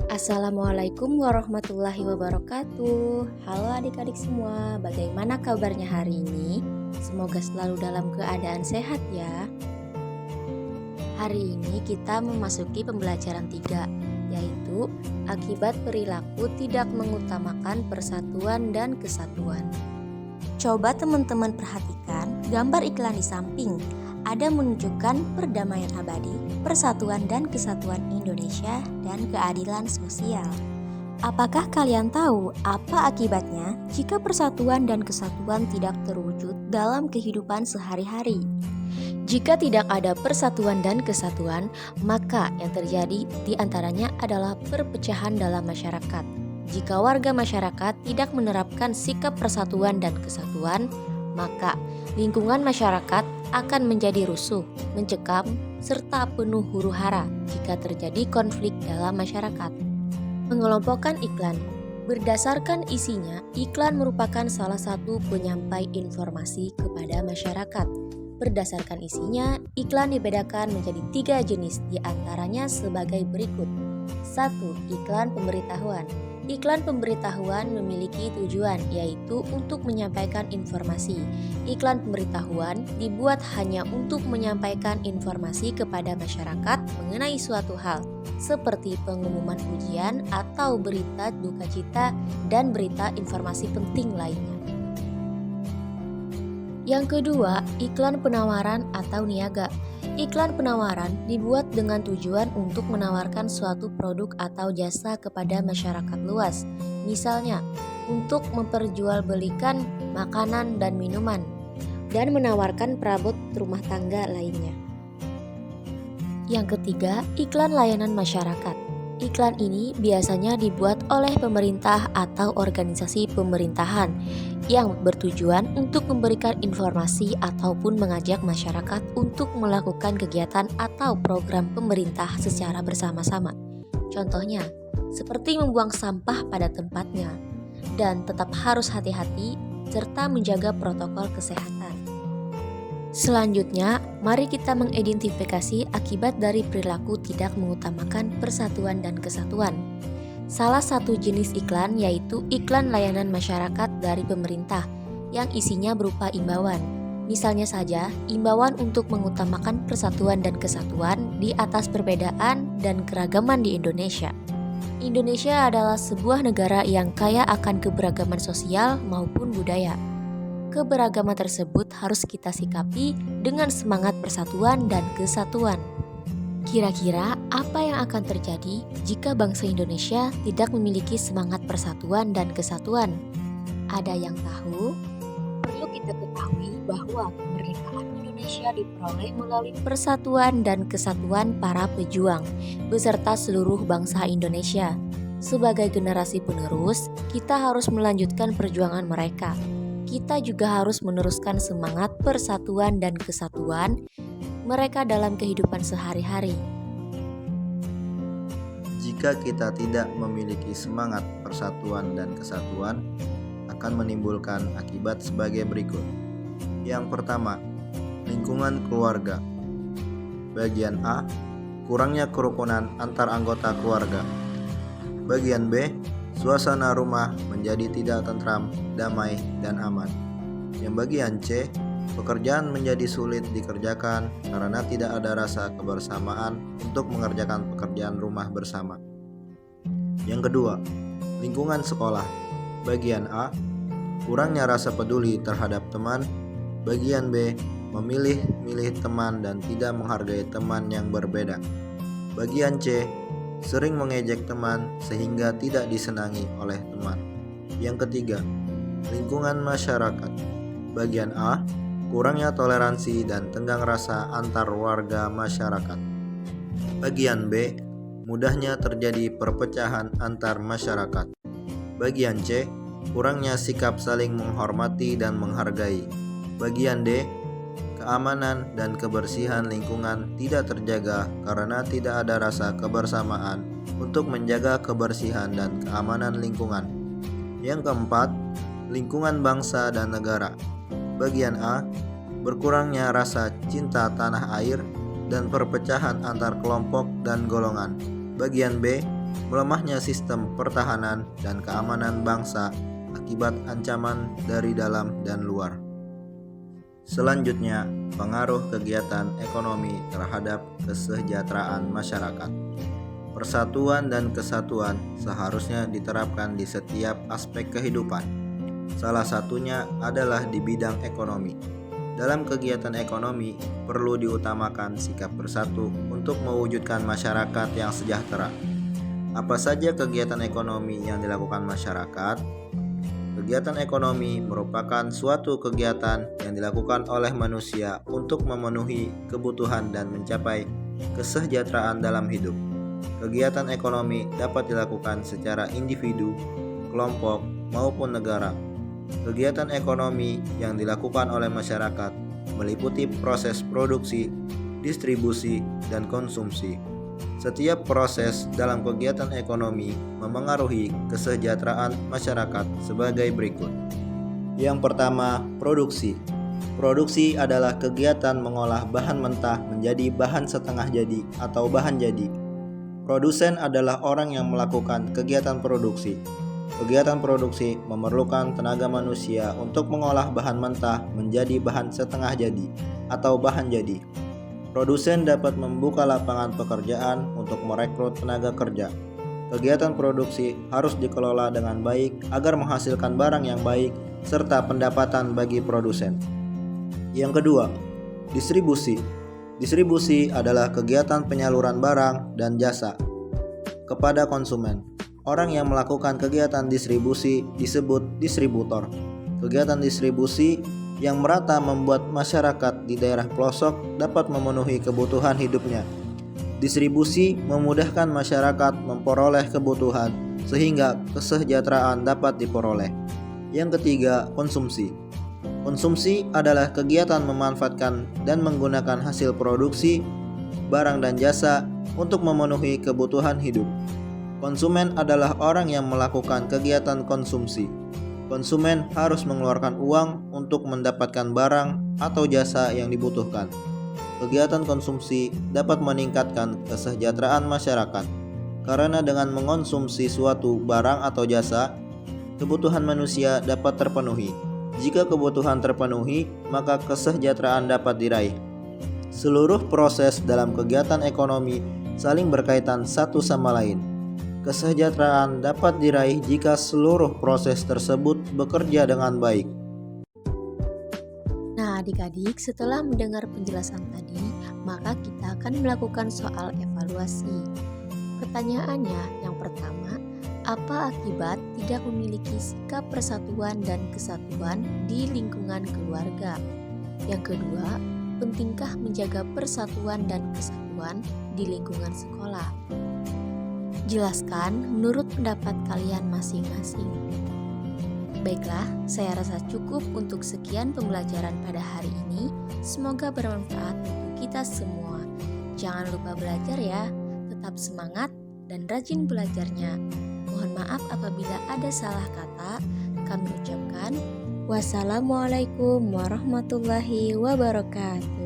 Assalamualaikum warahmatullahi wabarakatuh. Halo adik-adik semua, bagaimana kabarnya hari ini? Semoga selalu dalam keadaan sehat ya. Hari ini kita memasuki pembelajaran 3, yaitu akibat perilaku tidak mengutamakan persatuan dan kesatuan. Coba teman-teman perhatikan gambar iklan di samping. Ada menunjukkan perdamaian abadi, persatuan dan kesatuan Indonesia, dan keadilan sosial. Apakah kalian tahu apa akibatnya jika persatuan dan kesatuan tidak terwujud dalam kehidupan sehari-hari? Jika tidak ada persatuan dan kesatuan, maka yang terjadi di antaranya adalah perpecahan dalam masyarakat. Jika warga masyarakat tidak menerapkan sikap persatuan dan kesatuan, maka lingkungan masyarakat akan menjadi rusuh, mencekam, serta penuh huru-hara jika terjadi konflik dalam masyarakat. Mengelompokkan iklan. Berdasarkan isinya, iklan merupakan salah satu penyampai informasi kepada masyarakat. Berdasarkan isinya, iklan dibedakan menjadi 3 jenis, diantaranya sebagai berikut. 1. Iklan pemberitahuan. Iklan pemberitahuan memiliki tujuan, yaitu untuk menyampaikan informasi. Iklan pemberitahuan dibuat hanya untuk menyampaikan informasi kepada masyarakat mengenai suatu hal, seperti pengumuman ujian atau berita duka cita dan berita informasi penting lainnya. Yang kedua, iklan penawaran atau niaga. Iklan penawaran dibuat dengan tujuan untuk menawarkan suatu produk atau jasa kepada masyarakat luas. Misalnya, untuk memperjualbelikan makanan dan minuman, dan menawarkan perabot rumah tangga lainnya. Yang ketiga, iklan layanan masyarakat. Iklan ini biasanya dibuat oleh pemerintah atau organisasi pemerintahan yang bertujuan untuk memberikan informasi ataupun mengajak masyarakat untuk melakukan kegiatan atau program pemerintah secara bersama-sama. Contohnya, seperti membuang sampah pada tempatnya dan tetap harus hati-hati serta menjaga protokol kesehatan. Selanjutnya, mari kita mengidentifikasi akibat dari perilaku tidak mengutamakan persatuan dan kesatuan. Salah satu jenis iklan yaitu iklan layanan masyarakat dari pemerintah yang isinya berupa imbauan. Misalnya saja, imbauan untuk mengutamakan persatuan dan kesatuan di atas perbedaan dan keragaman di Indonesia. Indonesia adalah sebuah negara yang kaya akan keberagaman sosial maupun budaya. Keberagaman tersebut harus kita sikapi dengan semangat persatuan dan kesatuan. Kira-kira apa yang akan terjadi jika bangsa Indonesia tidak memiliki semangat persatuan dan kesatuan? Ada yang tahu? Perlu kita ketahui bahwa kemerdekaan Indonesia diperoleh melalui persatuan dan kesatuan para pejuang beserta seluruh bangsa Indonesia. Sebagai generasi penerus, kita harus melanjutkan perjuangan mereka. Kita juga harus meneruskan semangat persatuan dan kesatuan mereka dalam kehidupan sehari-hari. Jika kita tidak memiliki semangat persatuan dan kesatuan, akan menimbulkan akibat sebagai berikut. Yang pertama, lingkungan keluarga. Bagian A, kurangnya kerukunan antar anggota keluarga. Bagian B, suasana rumah menjadi tidak tentram, damai, dan aman. Yang bagian C, pekerjaan menjadi sulit dikerjakan karena tidak ada rasa kebersamaan untuk mengerjakan pekerjaan rumah bersama. Yang kedua, lingkungan sekolah. Bagian A, kurangnya rasa peduli terhadap teman. Bagian B, memilih-milih teman dan tidak menghargai teman yang berbeda. Bagian C, sering mengejek teman sehingga tidak disenangi oleh teman. Yang ketiga, lingkungan masyarakat. Bagian A, kurangnya toleransi dan tenggang rasa antar warga masyarakat. Bagian B, mudahnya terjadi perpecahan antar masyarakat. Bagian C, kurangnya sikap saling menghormati dan menghargai. Bagian D, keamanan dan kebersihan lingkungan tidak terjaga karena tidak ada rasa kebersamaan untuk menjaga kebersihan dan keamanan lingkungan. Yang keempat, lingkungan bangsa dan negara. Bagian A, berkurangnya rasa cinta tanah air dan perpecahan antar kelompok dan golongan. Bagian B, melemahnya sistem pertahanan dan keamanan bangsa akibat ancaman dari dalam dan luar. Selanjutnya, pengaruh kegiatan ekonomi terhadap kesejahteraan masyarakat. Persatuan dan kesatuan seharusnya diterapkan di setiap aspek kehidupan. Salah satunya adalah di bidang ekonomi. Dalam kegiatan ekonomi, perlu diutamakan sikap bersatu untuk mewujudkan masyarakat yang sejahtera. Apa saja kegiatan ekonomi yang dilakukan masyarakat? Kegiatan ekonomi merupakan suatu kegiatan yang dilakukan oleh manusia untuk memenuhi kebutuhan dan mencapai kesejahteraan dalam hidup. Kegiatan ekonomi dapat dilakukan secara individu, kelompok, maupun negara. Kegiatan ekonomi yang dilakukan oleh masyarakat meliputi proses produksi, distribusi, dan konsumsi. Setiap proses dalam kegiatan ekonomi memengaruhi kesejahteraan masyarakat sebagai berikut. Yang pertama, produksi. Produksi adalah kegiatan mengolah bahan mentah menjadi bahan setengah jadi atau bahan jadi. Produsen adalah orang yang melakukan kegiatan produksi. Kegiatan produksi memerlukan tenaga manusia untuk mengolah bahan mentah menjadi bahan setengah jadi atau bahan jadi. Produsen dapat membuka lapangan pekerjaan untuk merekrut tenaga kerja. Kegiatan produksi harus dikelola dengan baik agar menghasilkan barang yang baik serta pendapatan bagi produsen. Yang kedua, distribusi. Distribusi adalah kegiatan penyaluran barang dan jasa kepada konsumen. Orang yang melakukan kegiatan distribusi disebut distributor. Kegiatan distribusi yang merata membuat masyarakat di daerah pelosok dapat memenuhi kebutuhan hidupnya. Distribusi memudahkan masyarakat memperoleh kebutuhan sehingga kesejahteraan dapat diperoleh. Yang ketiga, konsumsi. Konsumsi adalah kegiatan memanfaatkan dan menggunakan hasil produksi, barang dan jasa untuk memenuhi kebutuhan hidup. Konsumen adalah orang yang melakukan kegiatan konsumsi. Konsumen harus mengeluarkan uang untuk mendapatkan barang atau jasa yang dibutuhkan. Kegiatan konsumsi dapat meningkatkan kesejahteraan masyarakat, karena dengan mengonsumsi suatu barang atau jasa, kebutuhan manusia dapat terpenuhi. Jika kebutuhan terpenuhi, maka kesejahteraan dapat diraih. Seluruh proses dalam kegiatan ekonomi saling berkaitan satu sama lain. Kesejahteraan dapat diraih jika seluruh proses tersebut bekerja dengan baik. Nah, adik-adik, setelah mendengar penjelasan tadi, maka kita akan melakukan soal evaluasi. Pertanyaannya, yang pertama, apa akibat tidak memiliki sikap persatuan dan kesatuan di lingkungan keluarga? Yang kedua, pentingkah menjaga persatuan dan kesatuan di lingkungan sekolah? Jelaskan menurut pendapat kalian masing-masing. Baiklah, saya rasa cukup untuk sekian pembelajaran pada hari ini. Semoga bermanfaat untuk kita semua. Jangan lupa belajar ya, tetap semangat dan rajin belajarnya. Mohon maaf apabila ada salah kata. Kami ucapkan wassalamualaikum warahmatullahi wabarakatuh.